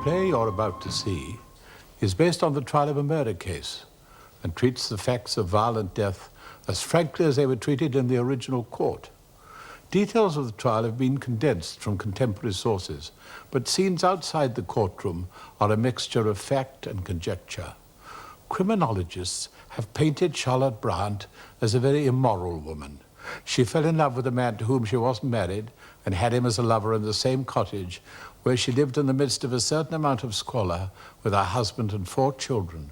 play you're about to see is based on the trial of a murder case and treats the facts of violent death as frankly as they were treated in the original court. Details of the trial have been condensed from contemporary sources, but scenes outside the courtroom are a mixture of fact and conjecture. Criminologists have painted Charlotte Bryant as a very immoral woman. She fell in love with a man to whom she wasn't married and had him as a lover in the same cottage where she lived in the midst of a certain amount of squalor with her husband and 4 children.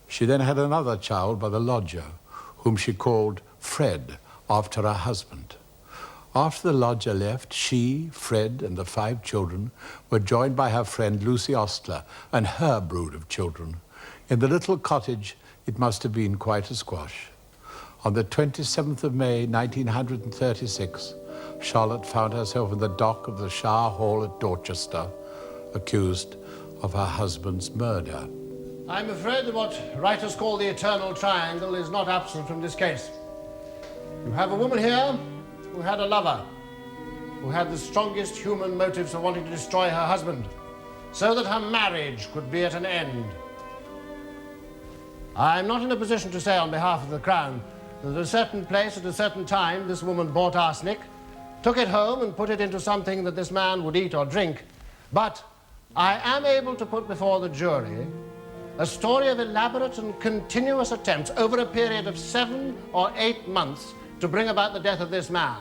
She then had another child by the lodger, whom she called Fred, after her husband. After the lodger left, she, Fred, and the 5 children were joined by her friend Lucy Ostler and her brood of children. In the little cottage, it must have been quite a squash. On the 27th of May, 1936, Charlotte found herself in the dock of the Shower Hall at Dorchester, accused of her husband's murder. I'm afraid that what writers call the eternal triangle is not absent from this case. You have a woman here who had a lover, who had the strongest human motives for wanting to destroy her husband, so that her marriage could be at an end. I'm not in a position to say on behalf of the Crown that at a certain place at a certain time this woman bought arsenic, took it home and put it into something that this man would eat or drink, but I am able to put before the jury a story of elaborate and continuous attempts over a period of 7 or 8 months to bring about the death of this man.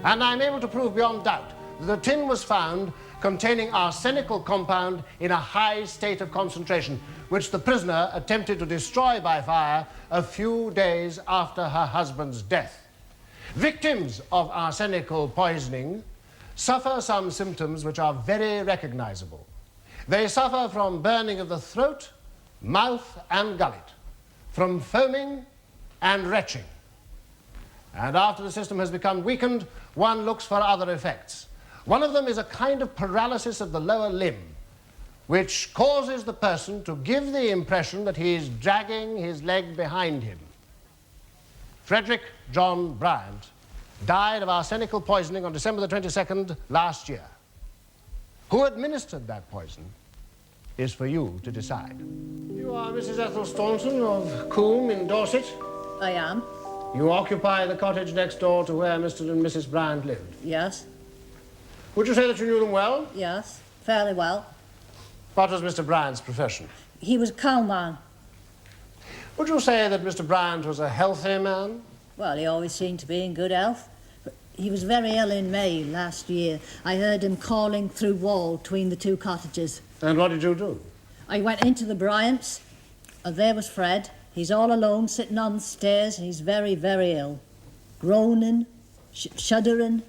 And I'm able to prove beyond doubt that the tin was found containing arsenical compound in a high state of concentration, which the prisoner attempted to destroy by fire a few days after her husband's death. Victims of arsenical poisoning suffer some symptoms which are very recognizable. They suffer from burning of the throat, mouth, and gullet, from foaming and retching. And after the system has become weakened, one looks for other effects. One of them is a kind of paralysis of the lower limb, which causes the person to give the impression that he is dragging his leg behind him. Frederick John Bryant died of arsenical poisoning on December the 22nd last year. Who administered that poison is for you to decide. You are Mrs. Ethel Staunton of Combe in Dorset? I am. You occupy the cottage next door to where Mr. and Mrs. Bryant lived? Yes. Would you say that you knew them well? Yes, fairly well. What was Mr. Bryant's profession? He was a cowman. Would you say that Mr. Bryant was a healthy man? Well, he always seemed to be in good health. But he was very ill in May last year. I heard him calling through wall between the 2 cottages. And what did you do? I went into the Bryants, and there was Fred. He's all alone, sitting on the stairs, and he's very, very ill. Groaning, shuddering.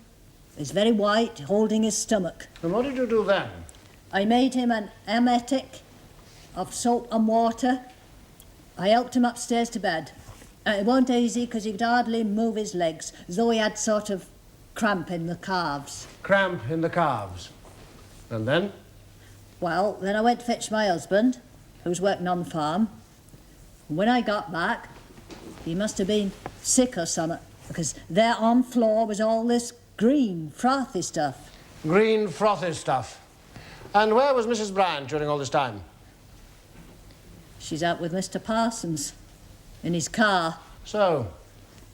He's very white, holding his stomach. And what did you do then? I made him an emetic of soap and water. I helped him upstairs to bed. It wasn't easy because he could hardly move his legs, as though he had sort of cramp in the calves. Cramp in the calves. And then? Well, then I went to fetch my husband, who was working on the farm. And when I got back, he must have been sick or something, because there on the floor was all this green, frothy stuff. Green, frothy stuff. And where was Mrs. Bryant during all this time? She's out with Mr. Parsons in his car. So,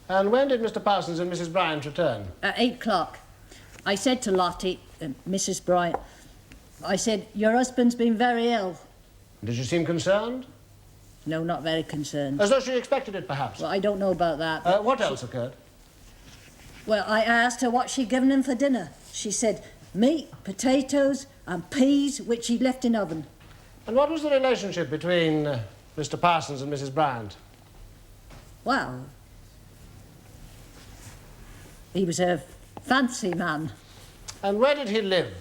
and when did Mr. Parsons and Mrs. Bryant return? At 8 o'clock. I said to Lottie, Mrs. Bryant, I said, your husband's been very ill. Did she seem concerned? No, not very concerned. As though she expected it, perhaps? Well, I don't know about that. What else occurred? Well, I asked her what she'd given him for dinner. She said meat, potatoes, and peas, which he'd left in oven. And what was the relationship between Mr. Parsons and Mrs. Bryant? Well, he was a fancy man. And where did he live?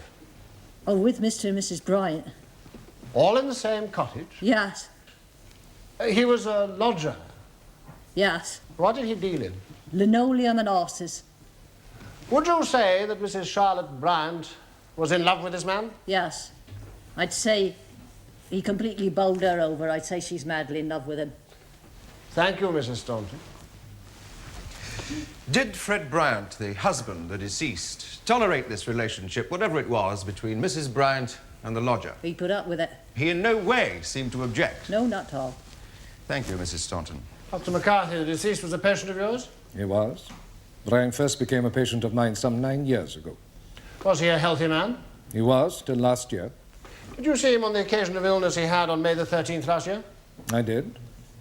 Oh, with Mr. and Mrs. Bryant. All in the same cottage? Yes. He was a lodger? Yes. What did he deal in? Linoleum and horses. Would you say that Mrs. Charlotte Bryant was in love with this man? Yes. I'd say he completely bowled her over. I'd say she's madly in love with him. Thank you, Mrs. Staunton. Did Fred Bryant, the husband, the deceased, tolerate this relationship, whatever it was, between Mrs. Bryant and the lodger? He put up with it. He in no way seemed to object. No, not at all. Thank you, Mrs. Staunton. Dr. McCarthy, the deceased was a patient of yours? He was. Bryant first became a patient of mine some 9 years ago. Was he a healthy man? He was, till last year. Did you see him on the occasion of illness he had on May the 13th last year? I did.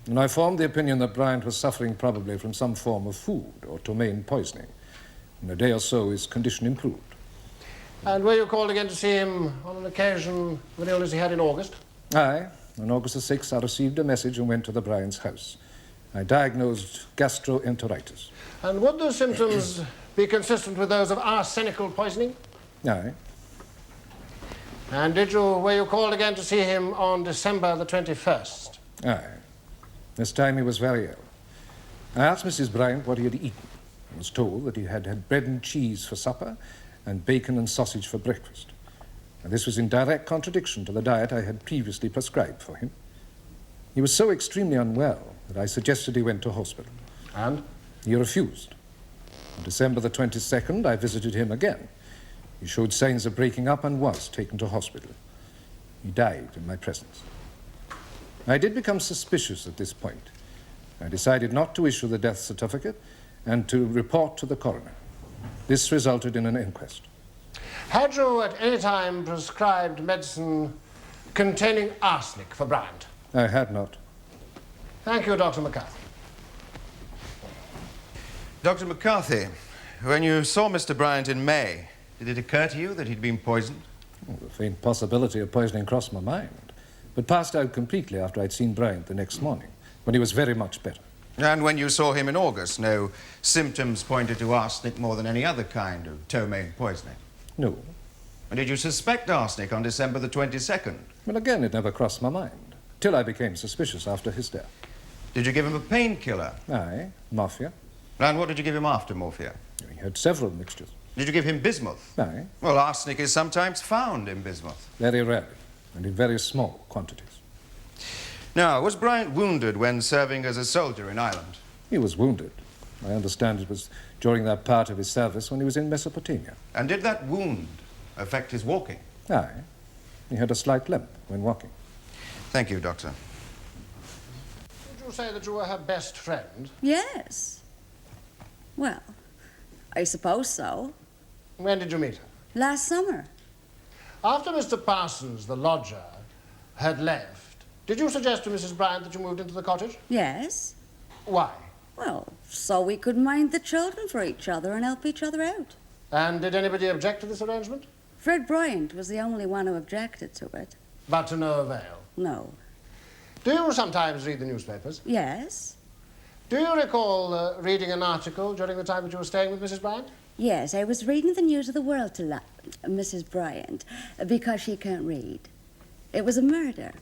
And I formed the opinion that Bryant was suffering probably from some form of food or ptomaine poisoning. In a day or so, his condition improved. And were you called again to see him on an occasion of an illness he had in August? Aye. On August the 6th, I received a message and went to the Bryant's house. I diagnosed gastroenteritis. And would the symptoms be consistent with those of arsenical poisoning? Aye. And were you called again to see him on December the 21st? Aye. This time he was very ill. I asked Mrs. Bryant what he had eaten. I was told that he had had bread and cheese for supper and bacon and sausage for breakfast. And this was in direct contradiction to the diet I had previously prescribed for him. He was so extremely unwell that I suggested he went to hospital. And? He refused. On December the 22nd, I visited him again. He showed signs of breaking up and was taken to hospital. He died in my presence. I did become suspicious at this point. I decided not to issue the death certificate and to report to the coroner. This resulted in an inquest. Had you at any time prescribed medicine containing arsenic for Bryant? I had not. Thank you, Dr. McCarthy. Dr. McCarthy, when you saw Mr. Bryant in May, did it occur to you that he'd been poisoned? Well, the faint possibility of poisoning crossed my mind, but passed out completely after I'd seen Bryant the next morning, when he was very much better. And when you saw him in August, no symptoms pointed to arsenic more than any other kind of ptomaine poisoning? No. And did you suspect arsenic on December the 22nd? Well, again, it never crossed my mind, till I became suspicious after his death. Did you give him a painkiller? Aye, morphia. And what did you give him after morphia? He had several mixtures. Did you give him bismuth? Aye. Well, arsenic is sometimes found in bismuth. Very rarely, and in very small quantities. Now, was Bryant wounded when serving as a soldier in Ireland? He was wounded. I understand it was during that part of his service when he was in Mesopotamia. And did that wound affect his walking? Aye. He had a slight limp when walking. Thank you, Doctor. Did you say that you were her best friend? Yes. Well, I suppose so. When did you meet her? Last summer. After Mr. Parsons, the lodger, had left, did you suggest to Mrs. Bryant that you moved into the cottage? Yes. Why? Well, so we could mind the children for each other and help each other out. And did anybody object to this arrangement? Fred Bryant was the only one who objected to it. But to no avail. No. Do you sometimes read the newspapers? Yes. Do you recall reading an article during the time that you were staying with Mrs. Bryant? Yes, I was reading the news of the world to Mrs. Bryant because she can't read. It was a murder.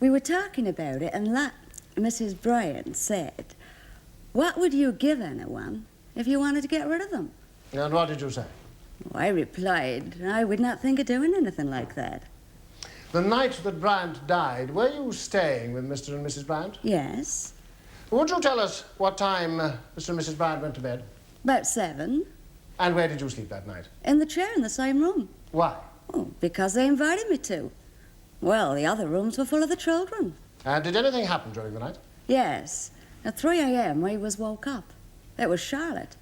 We were talking about it, and Mrs. Bryant said, "What would you give anyone if you wanted to get rid of them?" And what did you say? I replied, I would not think of doing anything like that. The night that Bryant died, were you staying with Mr. and Mrs. Bryant? Yes. Would you tell us what time Mr. and Mrs. Bryant went to bed? About 7. And where did you sleep that night? In the chair in the same room. Why? Oh, because they invited me to. Well, the other rooms were full of the children. And did anything happen during the night? Yes. At 3 a.m. we was woke up. It was Charlotte.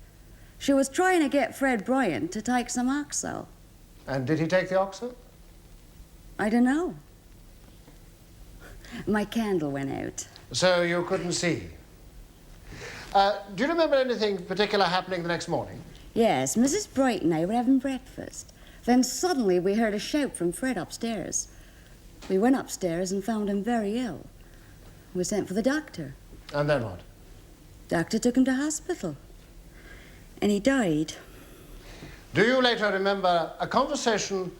She was trying to get Fred Bryant to take some oxo. And did he take the oxo? I don't know. My candle went out. So you couldn't see. Do you remember anything particular happening the next morning? Yes, Mrs. Bright and I were having breakfast. Then suddenly we heard a shout from Fred upstairs. We went upstairs and found him very ill. We sent for the doctor. And then what? Doctor took him to hospital. And he died. Do you later remember a conversation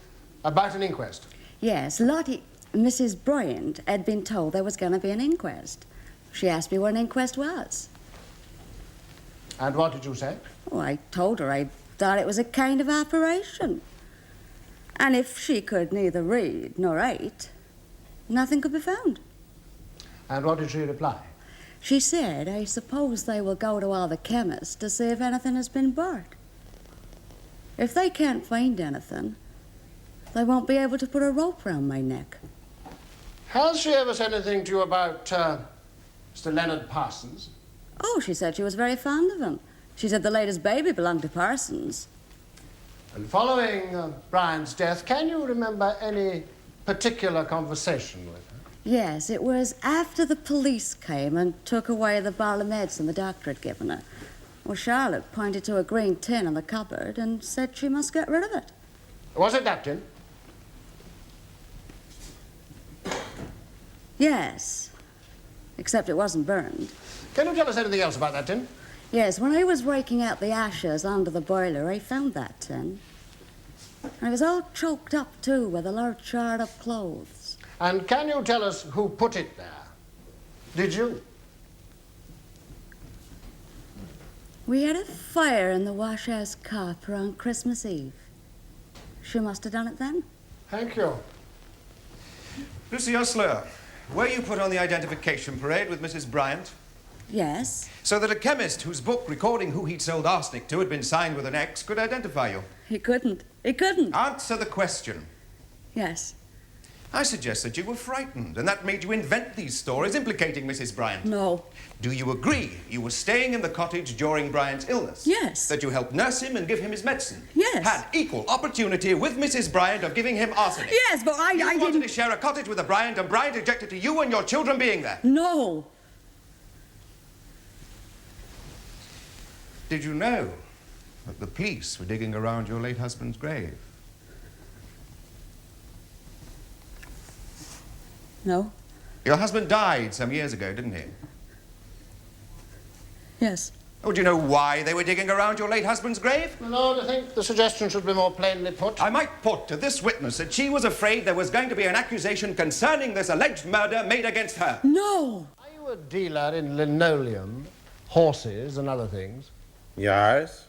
about an inquest? Yes, Mrs. Bryant had been told there was going to be an inquest. She asked me what an inquest was. And what did you say? Oh, I told her I thought it was a kind of operation. And if she could neither read nor write, nothing could be found. And what did she reply? She said, I suppose they will go to all the chemists to see if anything has been burnt. If they can't find anything, they won't be able to put a rope round my neck. Has she ever said anything to you about Mr. Leonard Parsons? Oh, she said she was very fond of him. She said the latest baby belonged to Parsons. And following Brian's death, can you remember any particular conversation with her? Yes, it was after the police came and took away the bottle of medicine the doctor had given her. Well, Charlotte pointed to a green tin in the cupboard and said she must get rid of it. Was it that tin? Yes, except it wasn't burned. Can you tell us anything else about that tin? Yes, when I was raking out the ashes under the boiler, I found that tin. And it was all choked up, too, with a lot of charred-up clothes. And can you tell us who put it there? Did you? We had a fire in the wash-house copper on Christmas Eve. She must have done it then. Thank you. Lucy Osler, were you put on the identification parade with Mrs. Bryant? Yes. So that a chemist whose book recording who he'd sold arsenic to had been signed with an X could identify you? He couldn't. He couldn't. Answer the question. Yes. I suggest that you were frightened, and that made you invent these stories implicating Mrs. Bryant. No. Do you agree you were staying in the cottage during Bryant's illness? Yes. That you helped nurse him and give him his medicine? Yes. Had equal opportunity with Mrs. Bryant of giving him arsenic? Yes, but I wanted didn't... to share a cottage with a Bryant, and Bryant objected to you and your children being there? No. Did you know that the police were digging around your late husband's grave? No. Your husband died some years ago, didn't he? Yes. Oh, do you know why they were digging around your late husband's grave? My Lord, I think the suggestion should be more plainly put. I might put to this witness that she was afraid there was going to be an accusation concerning this alleged murder made against her. No. Are you a dealer in linoleum, horses, and other things? Yes.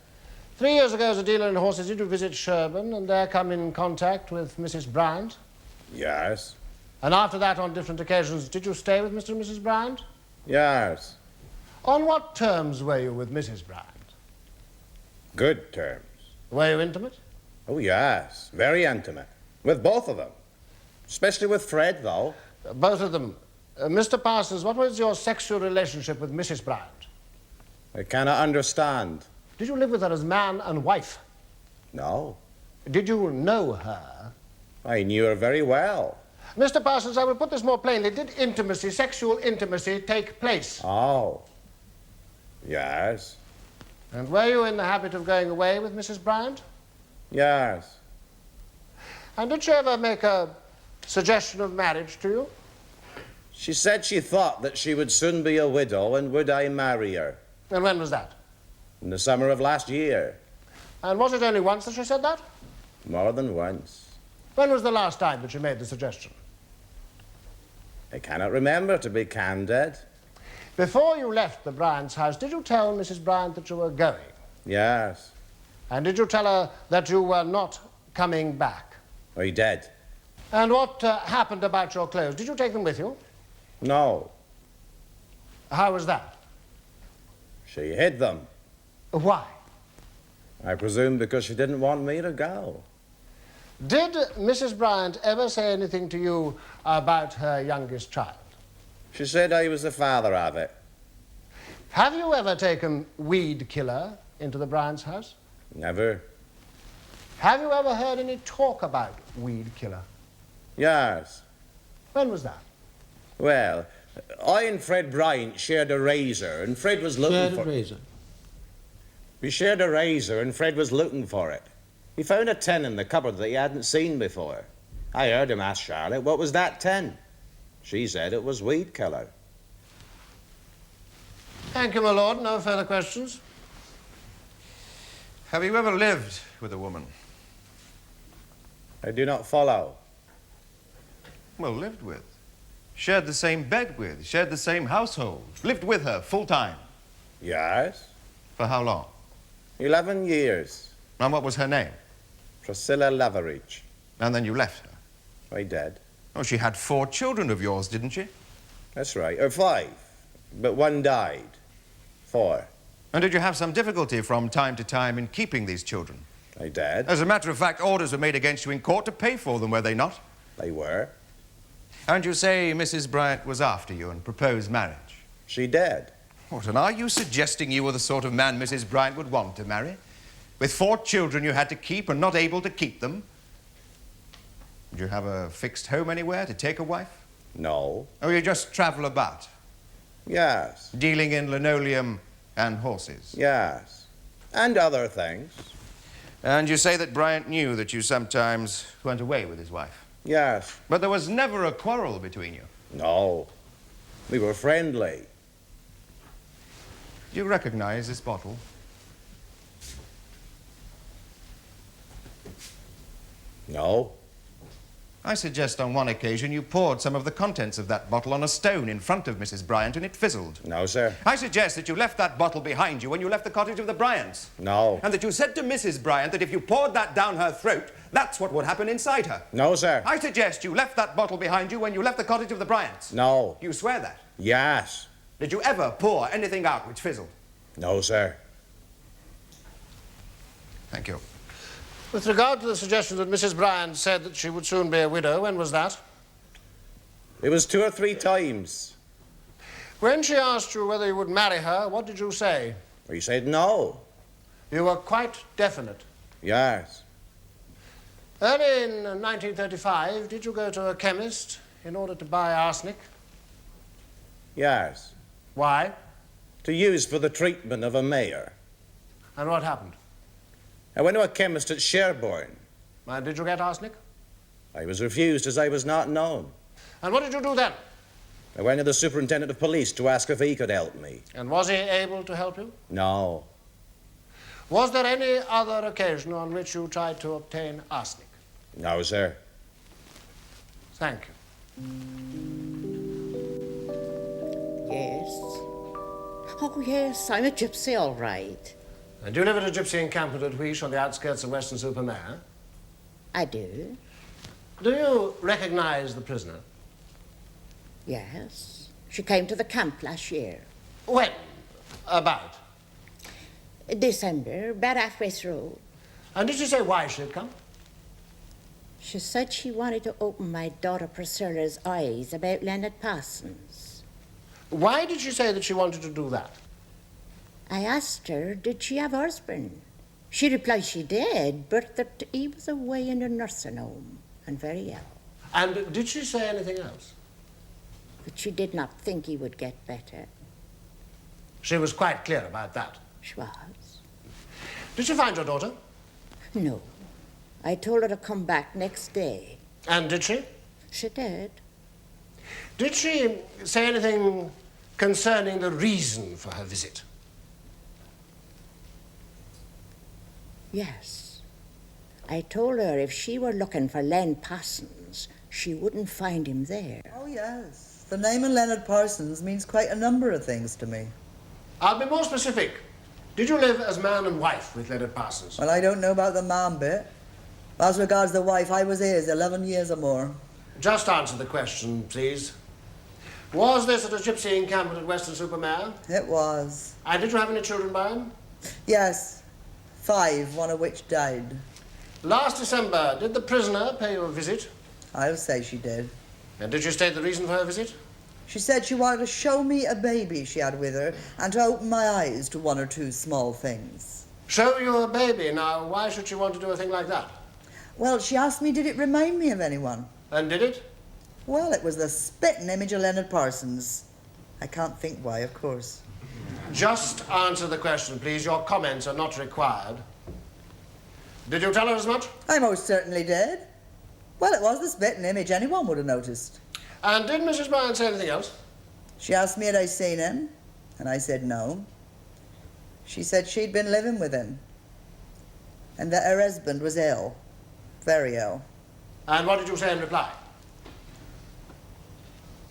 3 years ago, as a dealer in horses, did you visit Sherborne and there come in contact with Mrs. Bryant? Yes. And after that, on different occasions, did you stay with Mr. and Mrs. Bryant? Yes. On what terms were you with Mrs. Bryant? Good terms. Were you intimate? Oh, yes. Very intimate. With both of them. Especially with Fred, though. Both of them. Mr. Parsons, what was your sexual relationship with Mrs. Bryant? I cannot understand. Did you live with her as man and wife? No. Did you know her? I knew her very well. Mr. Parsons, I will put this more plainly. Did intimacy, sexual intimacy, take place? Oh. Yes. And were you in the habit of going away with Mrs. Bryant? Yes. And did she ever make a suggestion of marriage to you? She said she thought that she would soon be a widow and would I marry her. And when was that? In the summer of last year. And was it only once that she said that? More than once. When was the last time that she made the suggestion? I cannot remember, to be candid. Before you left the Bryant's house, did you tell Mrs. Bryant that you were going? Yes. And did you tell her that you were not coming back? I did. And what happened about your clothes? Did you take them with you? No. How was that? She hid them. Why? I presume because she didn't want me to go. Did Mrs. Bryant ever say anything to you about her youngest child? She said I was the father of it. Have you ever taken weed killer into the Bryant's house? Never. Have you ever heard any talk about weed killer? Yes. When was that? Well, I and Fred Bryant shared a razor, and Fred was looking for it. We shared a razor, and Fred was looking for it. He found a tin in the cupboard that he hadn't seen before. I heard him ask Charlotte, what was that tin? She said it was weed killer. Thank you, my lord. No further questions. Have you ever lived with a woman? I do not follow. Well, lived with. Shared the same bed with, shared the same household. Lived with her full time. Yes. For how long? 11 years. And what was her name? Priscilla Leveridge. And then you left her. I did. Oh, she had 4 children of yours, didn't she? That's right. Or 5. but one died. 4. And did you have some difficulty from time to time in keeping these children? I did. As a matter of fact, orders were made against you in court to pay for them, were they not? They were. And you say Mrs. Bryant was after you and proposed marriage? She did. What, and are you suggesting you were the sort of man Mrs. Bryant would want to marry? With 4 children you had to keep and not able to keep them? Did you have a fixed home anywhere to take a wife? No. Or you just travel about, Yes. dealing in linoleum and horses? Yes. And other things. And you say that Bryant knew that you sometimes went away with his wife? Yes. But there was never a quarrel between you? No. We were friendly. Do you recognize this bottle? No. I suggest on one occasion you poured some of the contents of that bottle on a stone in front of Mrs. Bryant and it fizzled. No, sir. I suggest that you left that bottle behind you when you left the cottage of the Bryants. No. And that you said to Mrs. Bryant that if you poured that down her throat, that's what would happen inside her. No, sir. I suggest you left that bottle behind you when you left the cottage of the Bryants. No. You swear that? Yes. Did you ever pour anything out which fizzled? No, sir. Thank you. With regard to the suggestion that Mrs. Bryant said that she would soon be a widow, when was that? It was 2 or 3 times. When she asked you whether you would marry her, what did you say? He said no. You were quite definite. Yes. Early in 1935, did you go to a chemist in order to buy arsenic? Yes. Why? To use for the treatment of a mayor. And what happened? I went to a chemist at Sherborne. And did you get arsenic? I was refused as I was not known. And what did you do then? I went to the superintendent of police to ask if he could help me. And was he able to help you? No. Was there any other occasion on which you tried to obtain arsenic? No, sir. Thank you. Yes. Oh, yes, I'm a gypsy, all right. And you live at a gypsy encampment at Huish on the outskirts of Weston-super-Mare? I do. Do you recognize the prisoner? Yes. She came to the camp last year. When? About? December, about halfway through. And did she say why she had come? She said she wanted to open my daughter Priscilla's eyes about Leonard Parsons. Why did she say that she wanted to do that? I asked her, did she have a husband? She replied she did, but that he was away in a nursing home and very ill. And did she say anything else? But she did not think he would get better. She was quite clear about that. She was. Did she find your daughter? No. I told her to come back next day. And did she? She did. Did she say anything concerning the reason for her visit? Yes. I told her if she were looking for Len Parsons, she wouldn't find him there. Oh, yes. The name of Leonard Parsons means quite a number of things to me. I'll be more specific. Did you live as man and wife with Leonard Parsons? Well, I don't know about the man bit. As regards the wife, I was his 11 years or more. Just answer the question, please. Was this at a gypsy encampment at Weston-super-Mare? It was. And did you have any children by him? Yes. 5, one of which died. Last December, did the prisoner pay you a visit? I'll say she did. And did she state the reason for her visit? She said she wanted to show me a baby she had with her and to open my eyes to 1 or 2 small things. Show you a baby. Now, why should she want to do a thing like that? Well, she asked me did it remind me of anyone. And did it? Well, it was the spitting image of Leonard Parsons. I can't think why, of course. Just answer the question, please. Your comments are not required. Did you tell her as much? I most certainly did. Well, it was the spitting image. Anyone would have noticed. And did Mrs. Bryant say anything else? She asked me had I seen him, and I said no. She said she'd been living with him, and that her husband was ill, very ill. And what did you say in reply?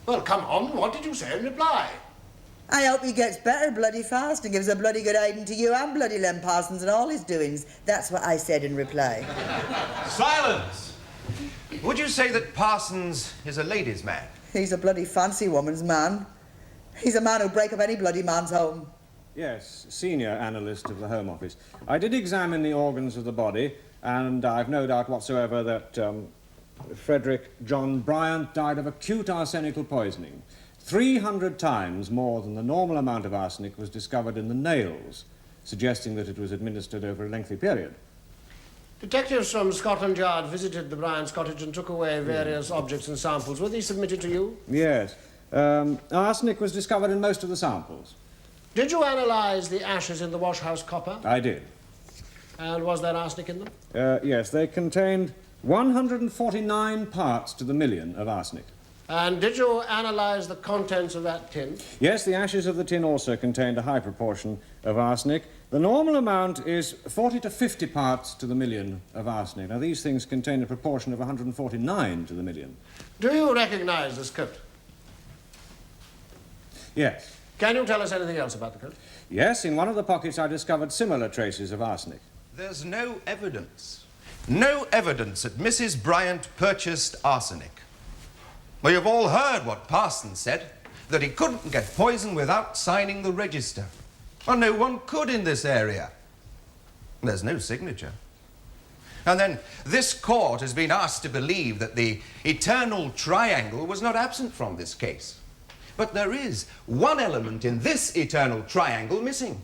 Well, come on, what did you say in reply? I hope he gets better bloody fast and gives a bloody good hiding to you and bloody Len Parsons and all his doings. That's what I said in reply. Silence! Would you say that Parsons is a ladies' man? He's a bloody fancy woman's man. He's a man who'll break up any bloody man's home. Yes, senior analyst of the Home Office. I did examine the organs of the body, and I've no doubt whatsoever that Frederick John Bryant died of acute arsenical poisoning. 300 times more than the normal amount of arsenic was discovered in the nails, suggesting that it was administered over a lengthy period. Detectives from Scotland Yard visited the Bryant's cottage and took away various objects and samples. Were these submitted to you? Yes. Arsenic was discovered in most of the samples. Did you analyse the ashes in the wash-house copper? I did. And was there arsenic in them? Yes, they contained 149 parts to the million of arsenic. And did you analyse the contents of that tin? Yes, the ashes of the tin also contained a high proportion of arsenic. The normal amount is 40 to 50 parts to the million of arsenic. Now, these things contain a proportion of 149 to the million. Do you recognise this coat? Yes. Can you tell us anything else about the coat? Yes, in one of the pockets I discovered similar traces of arsenic. There's no evidence that Mrs. Bryant purchased arsenic. Well, you've all heard what Parsons said, that he couldn't get poison without signing the register. Well, no one could in this area. There's no signature. And then this court has been asked to believe that the eternal triangle was not absent from this case. But there is one element in this eternal triangle missing.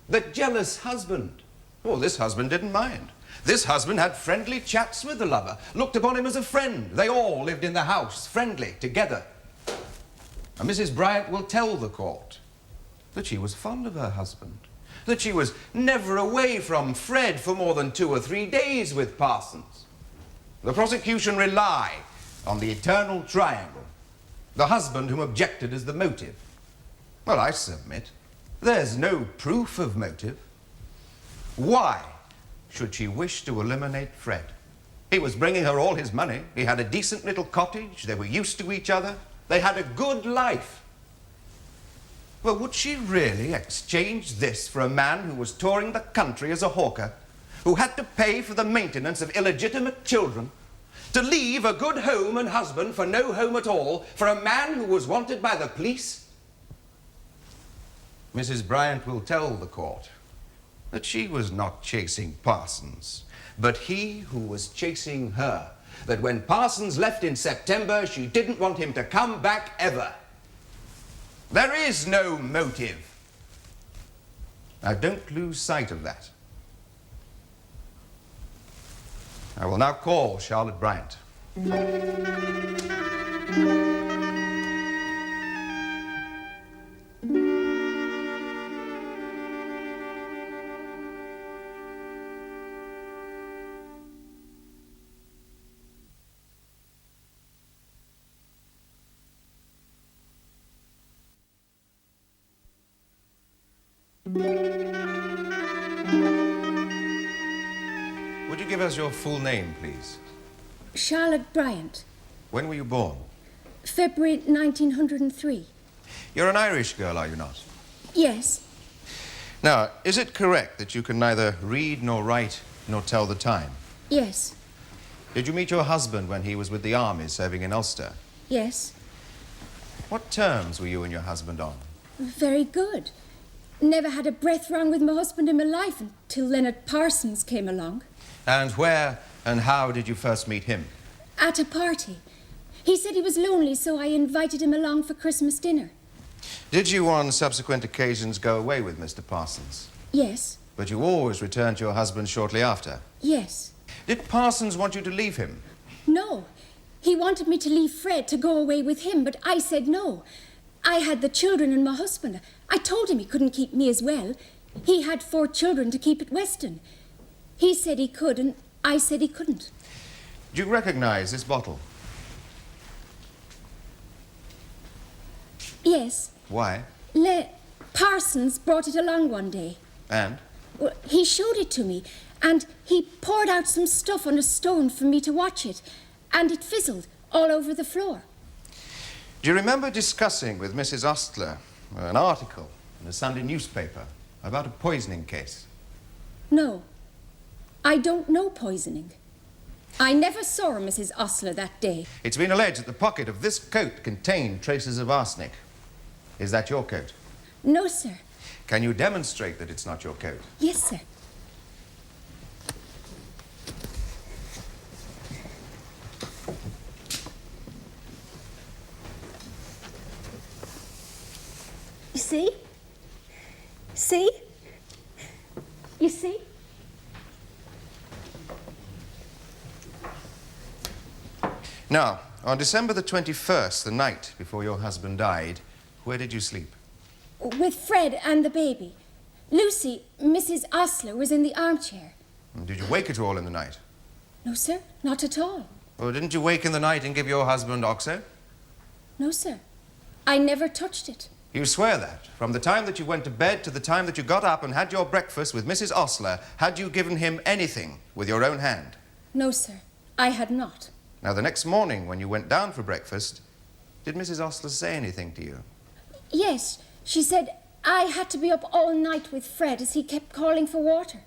The jealous husband. Oh, this husband didn't mind. This husband had friendly chats with the lover, looked upon him as a friend. They all lived in the house, friendly, together. And Mrs. Bryant will tell the court that she was fond of her husband, that she was never away from Fred for more than 2 or 3 days with Parsons. The prosecution rely on the eternal triangle, the husband whom objected as the motive. Well, I submit, there's no proof of motive. Why should she wish to eliminate Fred? He was bringing her all his money. He had a decent little cottage. They were used to each other. They had a good life. Well, would she really exchange this for a man who was touring the country as a hawker, who had to pay for the maintenance of illegitimate children, to leave a good home and husband for no home at all, for a man who was wanted by the police? Mrs. Bryant will tell the court that she was not chasing Parsons, but he who was chasing her. That when Parsons left in September, she didn't want him to come back ever. There is no motive. Now, don't lose sight of that. I will now call Charlotte Bryant. Would you give us your full name, please? Charlotte Bryant. When were you born? February 1903. You're an Irish girl, are you not? Yes. Now, is it correct that you can neither read nor write nor tell the time? Yes. Did you meet your husband when he was with the army serving in Ulster? Yes. What terms were you and your husband on? Very good. Never had a breath wrong with my husband in my life until Leonard Parsons came along. And where and how did you first meet him? At a party. He said he was lonely, so I invited him along for Christmas dinner. Did you on subsequent occasions go away with Mr. Parsons? Yes. But you always returned to your husband shortly after? Yes. Did Parsons want you to leave him? No. He wanted me to leave Fred to go away with him, but I said no. I had the children and my husband. I told him he couldn't keep me as well. He had 4 children to keep at Weston. He said he could, and I said he couldn't. Do you recognize this bottle? Yes. Why? Parsons brought it along one day. And? Well, he showed it to me, and he poured out some stuff on a stone for me to watch it, and it fizzled all over the floor. Do you remember discussing with Mrs. Ostler an article in a Sunday newspaper about a poisoning case? No. I don't know poisoning. I never saw Mrs. Ostler that day. It's been alleged that the pocket of this coat contained traces of arsenic. Is that your coat? No, sir. Can you demonstrate that it's not your coat? Yes, sir. You see? See? You see? Now, on December the 21st, the night before your husband died, where did you sleep? With Fred and the baby. Lucy, Mrs. Osler, was in the armchair. And did you wake at all in the night? No, sir, not at all. Or didn't you wake in the night and give your husband oxo? No, sir. I never touched it. You swear that? From the time that you went to bed to the time that you got up and had your breakfast with Mrs. Osler, had you given him anything with your own hand? No, sir. I had not. Now, the next morning when you went down for breakfast, did Mrs. Osler say anything to you? Yes, she said I had to be up all night with Fred as he kept calling for water.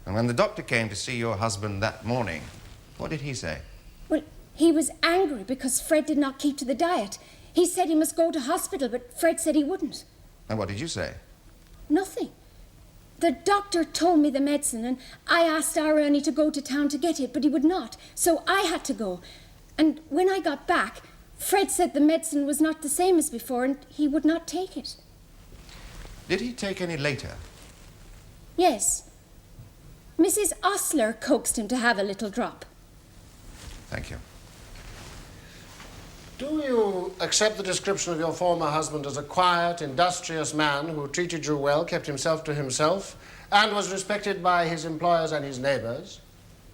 And when the doctor came to see your husband that morning, what did he say? Well, he was angry because Fred did not keep to the diet. He said he must go to hospital, but Fred said he wouldn't. And what did you say? Nothing. The doctor told me the medicine, and I asked our Ernie to go to town to get it, but he would not, so I had to go. And when I got back, Fred said the medicine was not the same as before, and he would not take it. Did he take any later? Yes. Mrs. Osler coaxed him to have a little drop. Thank you. Do you accept the description of your former husband as a quiet, industrious man who treated you well, kept himself to himself, and was respected by his employers and his neighbours?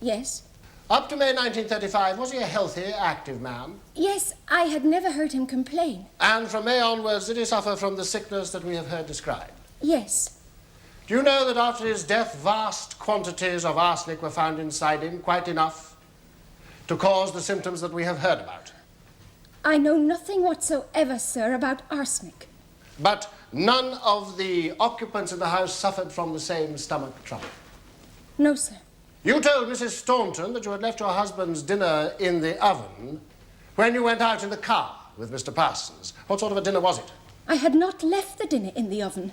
Yes. Up to May 1935, was he a healthy, active man? Yes, I had never heard him complain. And from May onwards, did he suffer from the sickness that we have heard described? Yes. Do you know that after his death, vast quantities of arsenic were found inside him, quite enough to cause the symptoms that we have heard about? I know nothing whatsoever, sir, about arsenic. But none of the occupants in the house suffered from the same stomach trouble? No, sir. You told Mrs. Staunton that you had left your husband's dinner in the oven when you went out in the car with Mr. Parsons. What sort of a dinner was it? I had not left the dinner in the oven.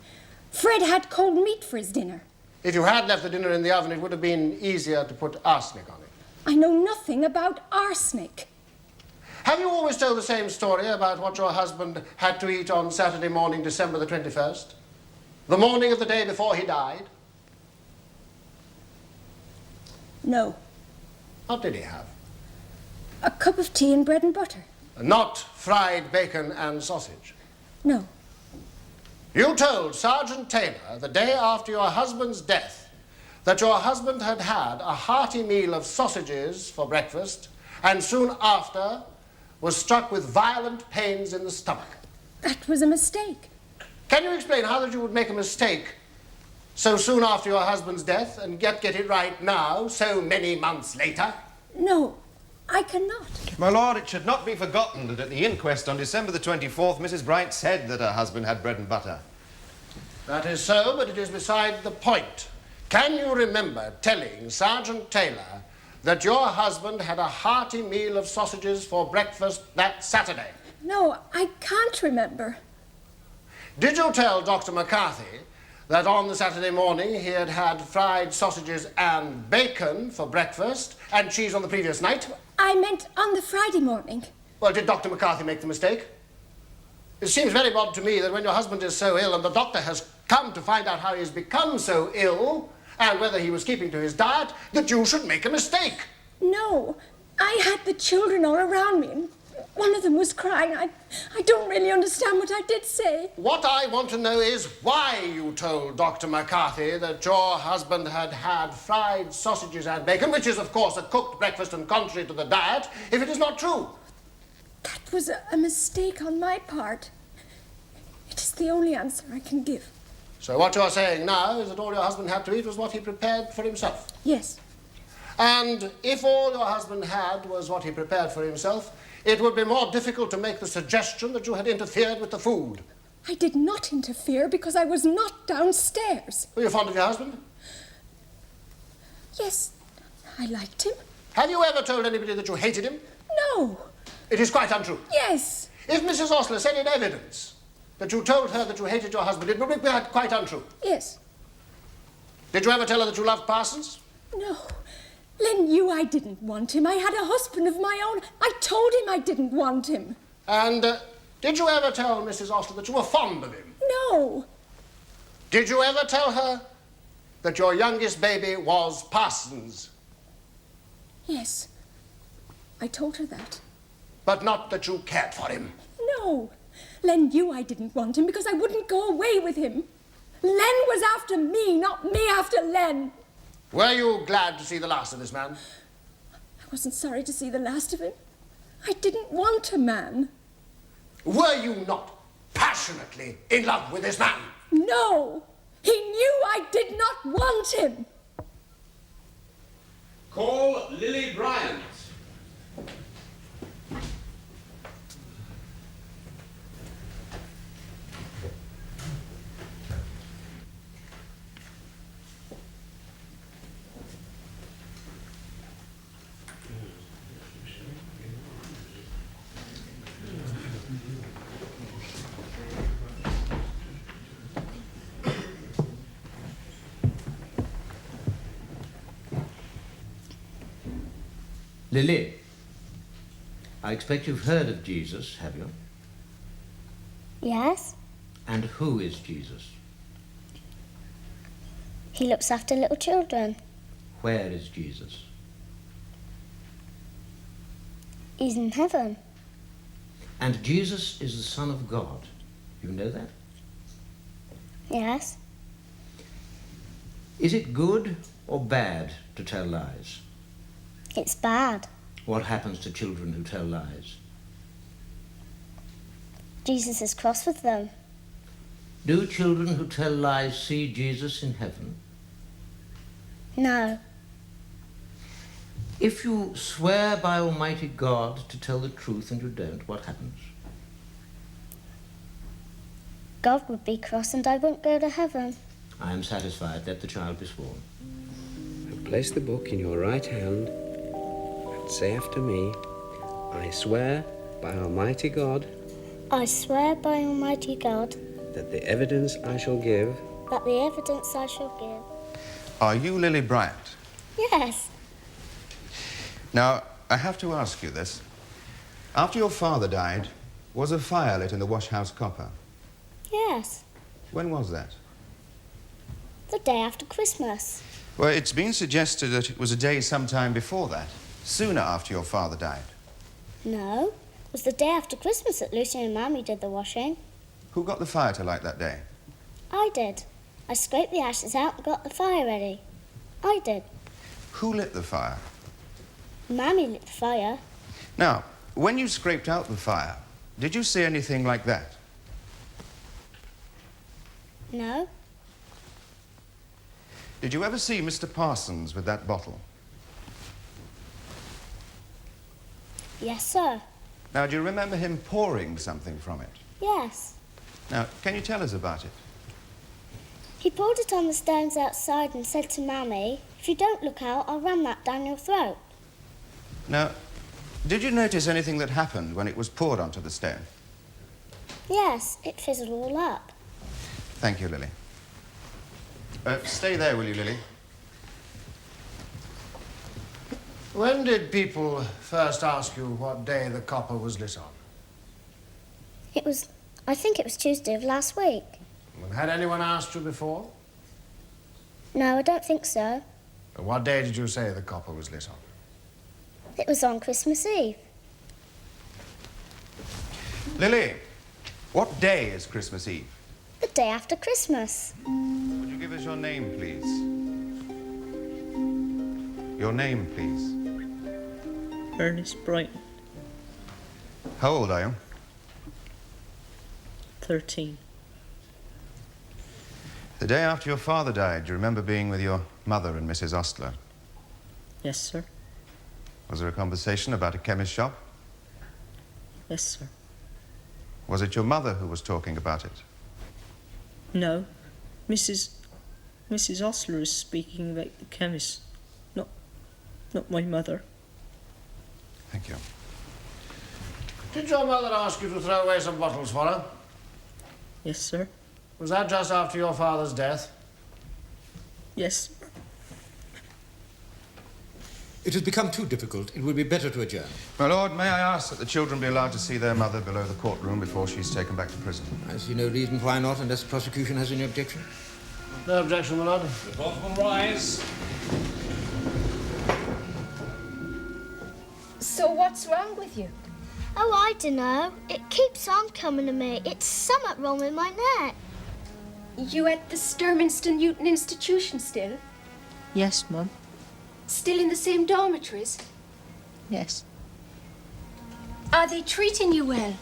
Fred had cold meat for his dinner. If you had left the dinner in the oven, it would have been easier to put arsenic on it. I know nothing about arsenic. Have you always told the same story about what your husband had to eat on Saturday morning, December the 21st? The morning of the day before he died? No. What did he have? A cup of tea and bread and butter. Not fried bacon and sausage? No. You told Sergeant Taylor the day after your husband's death that your husband had had a hearty meal of sausages for breakfast and soon after was struck with violent pains in the stomach. That was a mistake. Can you explain how that you would make a mistake so soon after your husband's death and yet get it right now, so many months later? No, I cannot. My lord, it should not be forgotten that at the inquest on December the 24th, Mrs. Bryant said that her husband had bread and butter. That is so, but it is beside the point. Can you remember telling Sergeant Taylor that your husband had a hearty meal of sausages for breakfast that Saturday? No, I can't remember. Did you tell Dr. McCarthy that on the Saturday morning he had had fried sausages and bacon for breakfast and cheese on the previous night? I meant on the Friday morning. Well, did Dr. McCarthy make the mistake? It seems very odd to me that when your husband is so ill and the doctor has come to find out how he's become so ill and whether he was keeping to his diet, that you should make a mistake. No, I had the children all around me and one of them was crying. I don't really understand what I did say. What I want to know is why you told Dr. McCarthy that your husband had had fried sausages and bacon, which is, of course, a cooked breakfast and contrary to the diet, if it is not true. That was a mistake on my part. It is the only answer I can give. So what you're saying now is that all your husband had to eat was what he prepared for himself? Yes. And if all your husband had was what he prepared for himself, it would be more difficult to make the suggestion that you had interfered with the food. I did not interfere because I was not downstairs. Were you fond of your husband? Yes, I liked him. Have you ever told anybody that you hated him? No. It is quite untrue. Yes. If Mrs. Osler said in evidence that you told her that you hated your husband. It would be quite untrue. Yes. Did you ever tell her that you loved Parsons? No. Len knew I didn't want him. I had a husband of my own. I told him I didn't want him. And did you ever tell Mrs. Ostler that you were fond of him? No. Did you ever tell her that your youngest baby was Parsons? Yes. I told her that. But not that you cared for him? No. Len knew I didn't want him because I wouldn't go away with him. Len was after me, not me after Len. Were you glad to see the last of this man? I wasn't sorry to see the last of him. I didn't want a man. Were you not passionately in love with this man? No. He knew I did not want him. Call Lily Bryant. Lily, I expect you've heard of Jesus, have you? Yes. And who is Jesus? He looks after little children. Where is Jesus? He's in heaven. And Jesus is the Son of God. You know that? Yes. Is it good or bad to tell lies? It's bad. What happens to children who tell lies? Jesus is cross with them. Do children who tell lies see Jesus in heaven? No. If you swear by Almighty God to tell the truth and you don't, what happens? God would be cross and I wouldn't go to heaven. I am satisfied. Let the child be sworn. Place the book in your right hand and say after me, I swear by Almighty God I swear by Almighty God that the evidence I shall give... that the evidence I shall give... Are you Lily Bryant? Yes. Now, I have to ask you this. After your father died, was a fire lit in the wash-house copper? Yes. When was that? The day after Christmas. Well, it's been suggested that it was a day sometime before that, sooner after your father died. No. It was the day after Christmas that Lucy and Mammy did the washing. Who got the fire to light that day? I did. I scraped the ashes out and got the fire ready. I did. Who lit the fire? Mammy lit the fire. Now, when you scraped out the fire, did you see anything like that? No. Did you ever see Mr. Parsons with that bottle? Yes, sir. Now, do you remember him pouring something from it? Yes. Now, can you tell us about it? He poured it on the stones outside and said to Mammy, if you don't look out, I'll ram that down your throat. Now, did you notice anything that happened when it was poured onto the stone? Yes, it fizzled all up. Thank you, Lily. Stay there, will you, Lily? When did people first ask you what day the copper was lit on? I think it was Tuesday of last week. Well, had anyone asked you before? No, I don't think so. And what day did you say the copper was lit on? It was on Christmas Eve. Lily, what day is Christmas Eve? The day after Christmas. Would you give us your name, please? Your name, please. Ernest Brighton. How old are you? 13. The day after your father died, do you remember being with your mother and Mrs. Ostler? Yes, sir. Was there a conversation about a chemist shop? Yes, sir. Was it your mother who was talking about it? No. Mrs. Ostler is speaking about the chemist, not my mother. Thank you. Did your mother ask you to throw away some bottles for her? Yes, sir. Was that just after your father's death? Yes. It has become too difficult. It would be better to adjourn. My lord, may I ask that the children be allowed to see their mother below the courtroom before she's taken back to prison? I see no reason why not, unless the prosecution has any objection. No objection, my lord. The court will rise. So what's wrong with you? Oh, I dunno. It keeps on coming to me. It's somewhat wrong with my neck. You at the Sturminster Newton Institution still? Yes, Mum. Still in the same dormitories? Yes. Are they treating you well?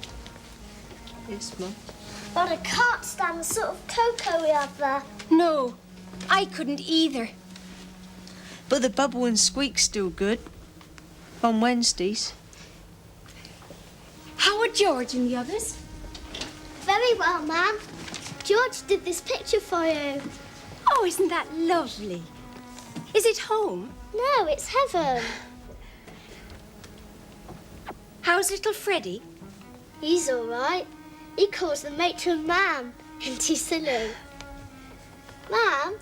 Yes, Mum. But I can't stand the sort of cocoa we have there. No, I couldn't either. But the bubble and squeak's still good. On Wednesdays. How are George and the others? Very well, Ma'am. George did this picture for you. Oh, isn't that lovely? Is it home? No, it's heaven. How's little Freddie? He's all right. He calls the matron Ma'am. Isn't he silly? Ma'am,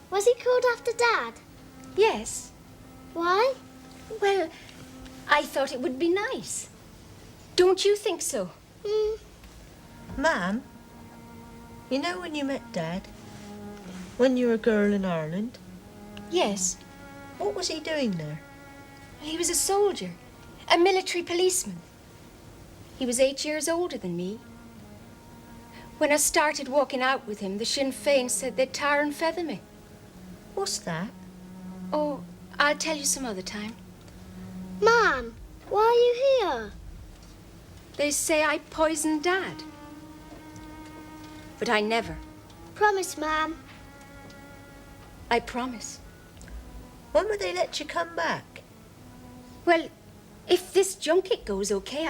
was he called after Dad? Yes. Why? Well, I thought it would be nice. Don't you think so? Ma'am, you know when you met Dad? When you were a girl in Ireland? Yes. What was he doing there? He was a soldier, a military policeman. He was 8 years older than me. When I started walking out with him, the Sinn Féin said they'd tar and feather me. What's that? Oh, I'll tell you some other time. Ma'am, why are you here? They say I poisoned Dad. But I never. Promise, Ma'am. I promise. When will they let you come back? Well, if this junket goes okay,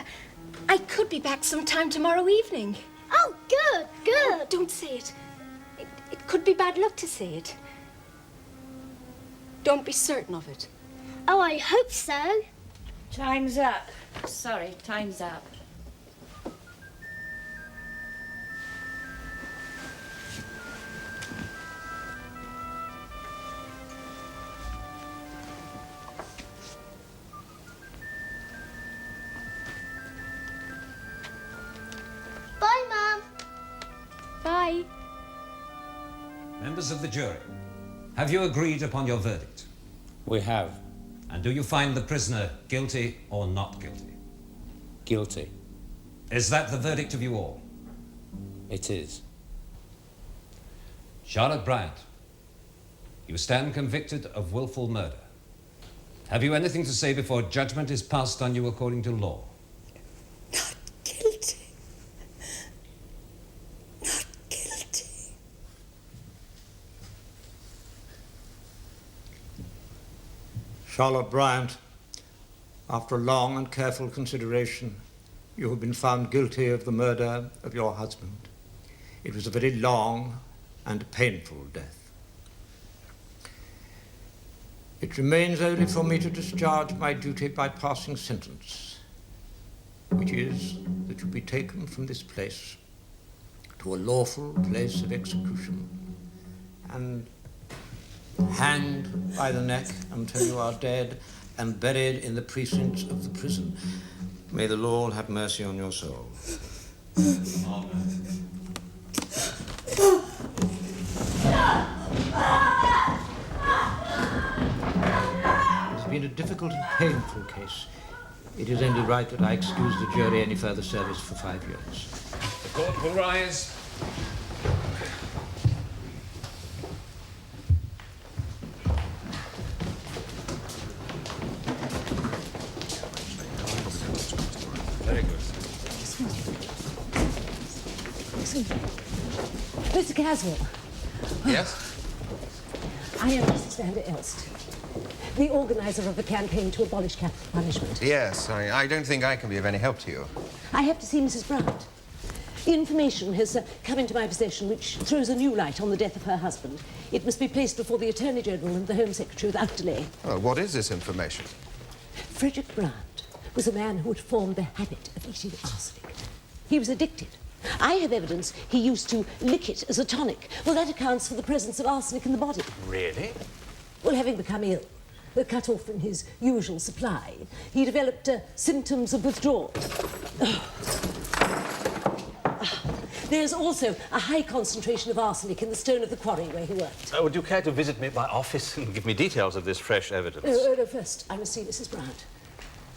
I could be back sometime tomorrow evening. Oh, good, good. Oh, don't say it. It could be bad luck to say it. Don't be certain of it. Oh, I hope so. Time's up. Sorry, time's up. Bye, Mum. Bye. Members of the jury, have you agreed upon your verdict? We have. And do you find the prisoner guilty or not guilty? Guilty. Is that the verdict of you all? It is. Charlotte Bryant, you stand convicted of willful murder. Have you anything to say before judgment is passed on you according to law? Guilty. Not guilty. Charlotte Bryant, after long and careful consideration, you have been found guilty of the murder of your husband. It was a very long and painful death. It remains only for me to discharge my duty by passing sentence, which is that you be taken from this place to a lawful place of execution and hanged by the neck until you are dead and buried in the precincts of the prison. May the Lord have mercy on your soul. Amen. It's been a difficult and painful case. It is only right that I excuse the jury any further service for 5 years. The court will rise. Very good. Mr. Caswell. Yes? I am Mrs. Vander Elst, the organizer of the campaign to abolish capital punishment. Yes, I don't think I can be of any help to you. I have to see Mrs. Bryant. Information has come into my possession which throws a new light on the death of her husband. It must be placed before the Attorney General and the Home Secretary without delay. Oh, what is this information? Frederick Bryant was a man who had formed the habit of eating arsenic. He was addicted I have evidence he used to lick it as a tonic. Well, that accounts for the presence of arsenic in the body. Really? Well, having become ill, cut off from his usual supply, he developed symptoms of withdrawal. There's also a high concentration of arsenic in the stone of the quarry where he worked. Would you care to visit me at my office and give me details of this fresh evidence? No, first, I must see Mrs. Bryant.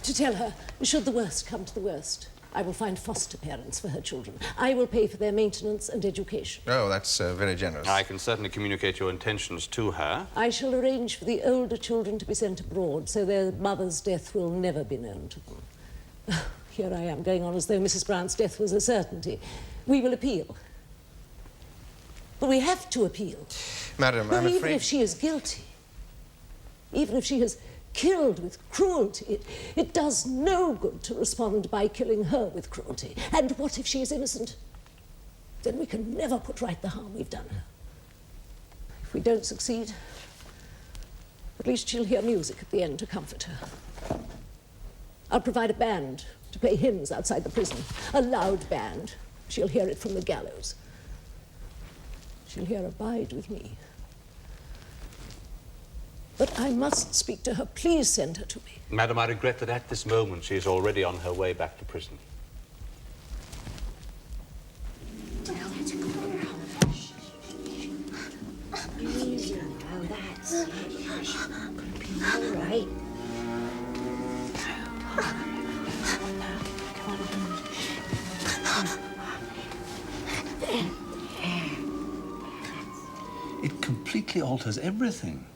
To tell her, should the worst come to the worst, I will find foster parents for her children. I will pay for their maintenance and education. Oh, that's very generous. I can certainly communicate your intentions to her. I shall arrange for the older children to be sent abroad, so their mother's death will never be known to them. Here I am, going on as though Mrs. Bryant's death was a certainty. We will appeal. But we have to appeal. Madam, Well, I'm even afraid... if she is guilty, even if she has killed with cruelty, it does no good to respond by killing her with cruelty. And what if she is innocent? Then we can never put right the harm we've done her. If we don't succeed, at least she'll hear music at the end to comfort her. I'll provide a band to play hymns outside the prison, a loud band. She'll hear it from the gallows. She'll hear "Abide with me." But I must speak to her. Please send her to me. Madam, I regret that at this moment she is already on her way back to prison. All right. It completely alters everything.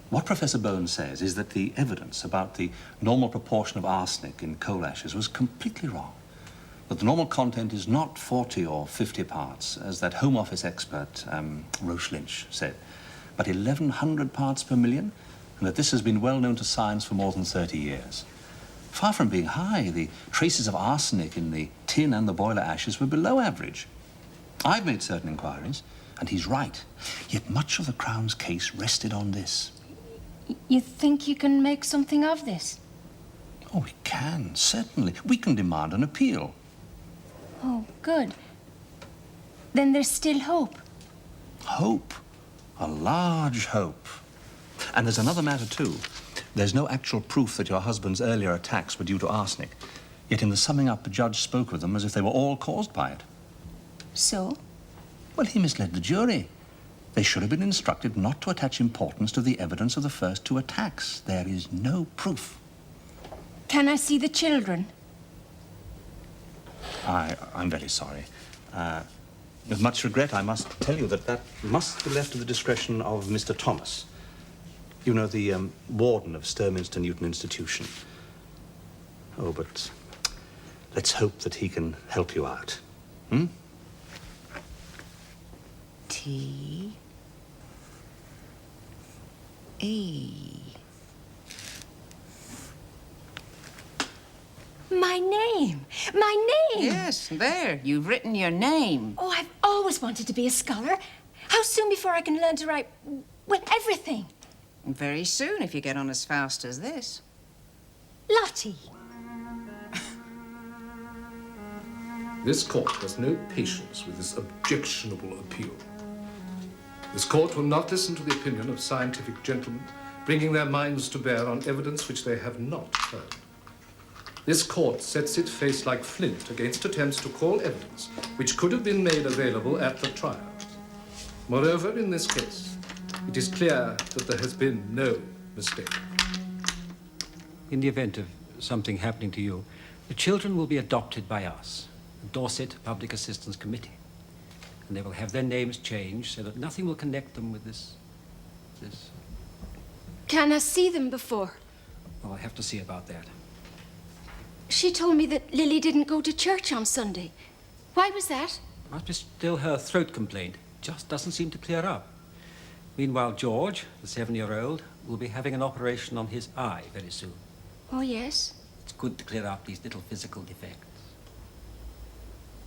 What Professor Bowen says is that the evidence about the normal proportion of arsenic in coal ashes was completely wrong. That the normal content is not 40 or 50 parts, as that Home Office expert, Roche Lynch, said, but 1,100 parts per million, and that this has been well known to science for more than 30 years. Far from being high, the traces of arsenic in the tin and the boiler ashes were below average. I've made certain inquiries, and he's right. Yet much of the Crown's case rested on this. You think you can make something of this? Oh, we can, certainly. We can demand an appeal. Oh, good. Then there's still hope. Hope. A large hope. And there's another matter, too. There's no actual proof that your husband's earlier attacks were due to arsenic. Yet in the summing up, the judge spoke of them as if they were all caused by it. So? Well, he misled the jury. They should have been instructed not to attach importance to the evidence of the first two attacks. There is no proof. Can I see the children? I'm very sorry. With much regret, I must tell you that must be left to the discretion of Mr. Thomas. You know, the warden of Sturminster Newton Institution. Oh, but let's hope that he can help you out. Hmm? T-E. My name! My name! Yes, there. You've written your name. Oh, I've always wanted to be a scholar. How soon before I can learn to write, well, everything? Very soon, if you get on as fast as this. Lottie. This court has no patience with this objectionable appeal. This court will not listen to the opinion of scientific gentlemen bringing their minds to bear on evidence which they have not heard. This court sets its face like flint against attempts to call evidence which could have been made available at the trial. Moreover, in this case, it is clear that there has been no mistake. In the event of something happening to you, the children will be adopted by us, the Dorset Public Assistance Committee. And they will have their names changed so that nothing will connect them with this. Can I see them before? Well, I'll have to see about that. She told me that Lily didn't go to church on Sunday. Why was that? Must be still her throat complaint. Just doesn't seem to clear up. Meanwhile, George, the 7-year-old, will be having an operation on his eye very soon. Oh, yes? It's good to clear up these little physical defects.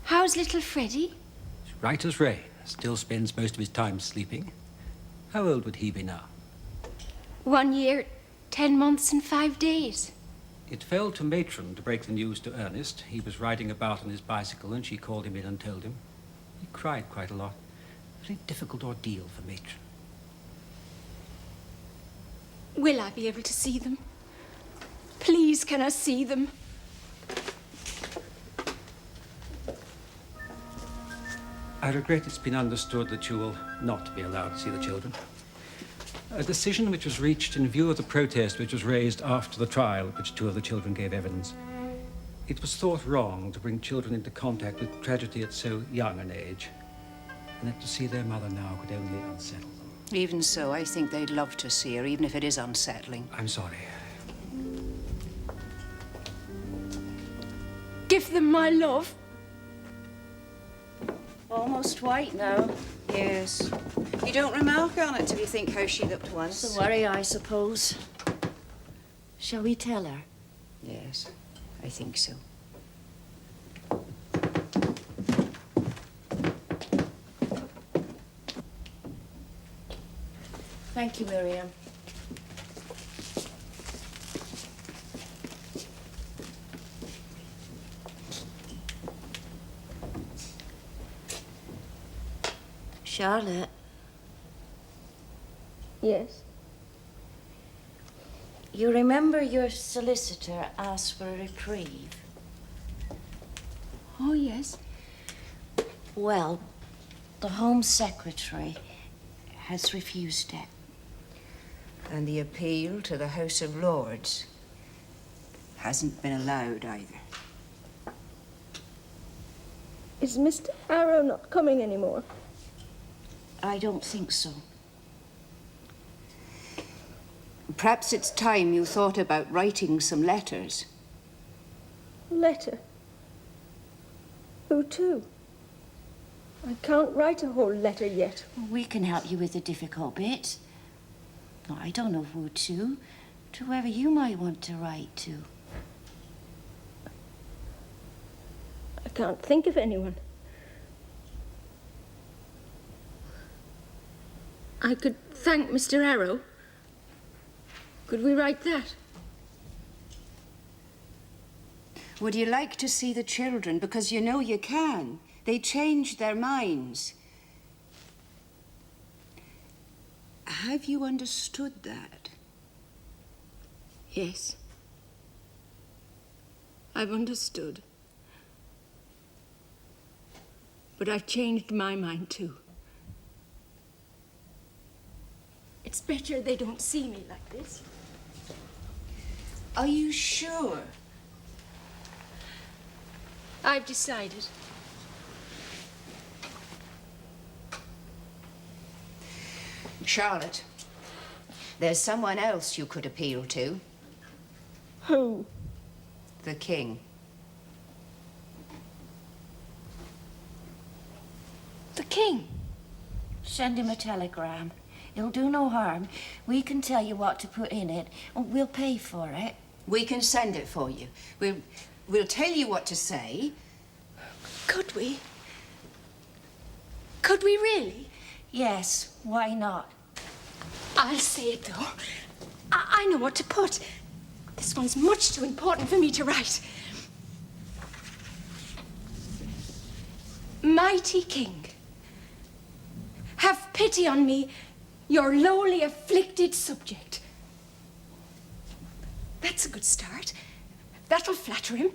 How's little Freddie? Right as rain. Still spends most of his time sleeping. How old would he be now? 1 year, 10 months and 5 days. It fell to Matron to break the news to Ernest. He was riding about on his bicycle and she called him in and told him. He cried quite a lot. A very difficult ordeal for Matron. Will I be able to see them? Please, can I see them? I regret it's been understood that you will not be allowed to see the children. A decision which was reached in view of the protest which was raised after the trial at which 2 of the children gave evidence. It was thought wrong to bring children into contact with tragedy at so young an age, and that to see their mother now could only unsettle them. Even so, I think they'd love to see her, even if it is unsettling. I'm sorry. Give them my love. Almost white now. Yes. You don't remark on it till you think how she looked once. It's a worry, I suppose. Shall we tell her? Yes, I think so. Thank you, Miriam. Charlotte. Yes. You remember your solicitor asked for a reprieve? Oh, yes. Well, the Home Secretary has refused it. And the appeal to the House of Lords hasn't been allowed either. Is Mr. Arrow not coming anymore? I don't think so. Perhaps it's time you thought about writing some letters. Letter? Who to? I can't write a whole letter yet. We can help you with the difficult bit. No, I don't know who to whoever you might want to write to. I can't think of anyone. I could thank Mr. Arrow. Could we write that? Would you like to see the children? Because you know you can. They changed their minds. Have you understood that? Yes. I've understood. But I've changed my mind too. It's better they don't see me like this. Are you sure? I've decided. Charlotte, there's someone else you could appeal to. Who? The King. The King? Send him a telegram. It'll do no harm. We can tell you what to put in it, and we'll pay for it. We can send it for you. We'll tell you what to say. Could we? Could we really? Yes, why not? I'll say it, though. I know what to put. This one's much too important for me to write. Mighty King, have pity on me, your lowly afflicted subject. That's a good start. That'll flatter him.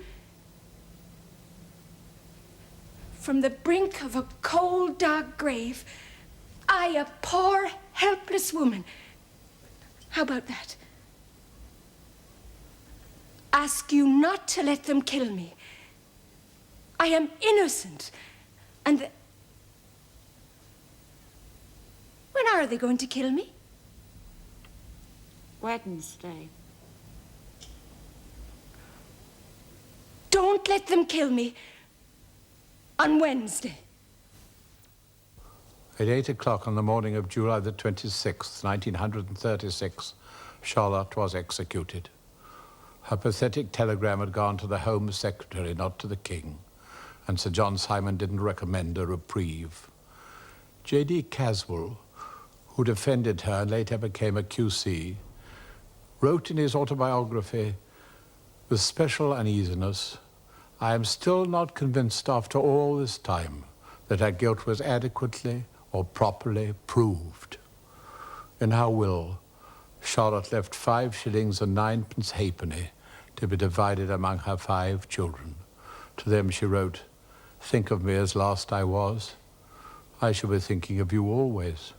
From the brink of a cold, dark grave, I, a poor, helpless woman. How about that? Ask you not to let them kill me. I am innocent, and when are they going to kill me? Wednesday. Don't let them kill me on Wednesday. At 8 o'clock on the morning of July the 26th, 1936, Charlotte was executed. Her pathetic telegram had gone to the Home Secretary, not to the King, and Sir John Simon didn't recommend a reprieve. J.D. Caswell, who defended her and later became a QC, wrote in his autobiography, With special uneasiness, I am still not convinced after all this time that her guilt was adequately or properly proved. In her will, Charlotte left 5 shillings and 9pence halfpenny to be divided among her 5 children. To them she wrote, "Think of me as last I was. I shall be thinking of you always."